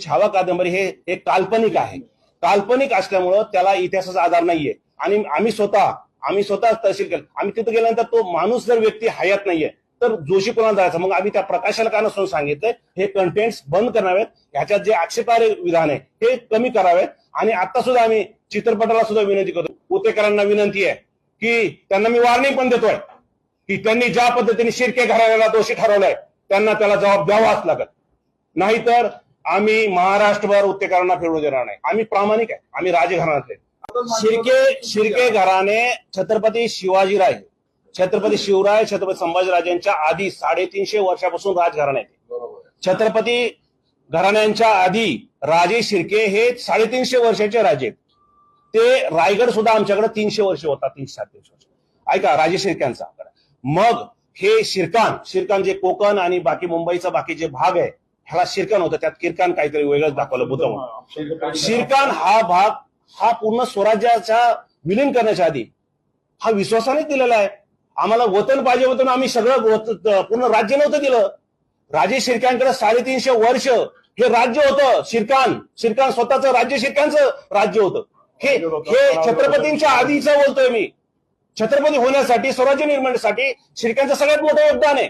छावा कादंबरी हे एक काल्पनिक आहे. काल्पनिक असल्यामुळं त्याला इतिहासाचा आधार नाहीये. आणि आम्ही स्वतः तहसील केलं. आम्ही तिथे गेल्यानंतर तो माणूस जर व्यक्ती हयात नाहीये तर जोशी कोणाला जायचं. मग आम्ही त्या प्रकाशाला काय नसून सांगितलंय हे कंटेंट्स बंद करावेत. ह्याच्यात जे आक्षेपार्ह विधान आहे हे कमी करावेत. आणि आता सुद्धा आम्ही चित्रपटाला सुद्धा विनंती करतो, पुतेकरांना विनंती आहे की त्यांना मी वॉर्निंग पण देतोय की त्यांनी ज्या पद्धतीने शिर्के घराण्याला दोषी ठरवलंय त्याला जबाब द्यावाच लागत. नाहीतर आम्ही महाराष्ट्रभर उत्तेकरांना फिरवू देणार नाही. आम्ही प्रामाणिक आहे. आम्ही राजघराण्यातले. शिर्के घराणे छत्रपती शिवाजीराय, छत्रपती शिवराय, छत्रपती संभाजीराजांच्या आधी 350 वर्षापासून राजघराणे आहे. छत्रपती घराण्यांच्या आधी राजे शिर्के हे 350 वर्षाचे राजे. ते रायगड सुद्धा आमच्याकडे 300 वर्ष होता, 337 वर्ष. ऐका, राजे शिर्क्यांचा. मग हे शिरकान जे कोकण आणि बाकी मुंबईचा बाकी जे भाग आहे ह्याला शिरकान होतं. त्यात किरकान काहीतरी वेगळंच दाखवलं बुद्ध. शिरकान हा भाग हा पूर्ण स्वराज्याच्या विलीन करण्याच्या आधी हा विश्वासाने दिलेला आहे. आम्हाला वतन पाहिजे होतं, आम्ही सगळं पूर्ण राज्य नव्हतं दिलं. राजे शिर्क्यांकडे 350 वर्ष हे राज्य होतं. शिरकान स्वतःचं राज्य शिर्क्यांचं राज्य होतं. हे छत्रपतींच्या आधीचं बोलतोय मी. छत्रपती होण्यासाठी, स्वराज्य निर्माणासाठी शिर्क्यांचं सगळ्यात मोठं योगदान आहे.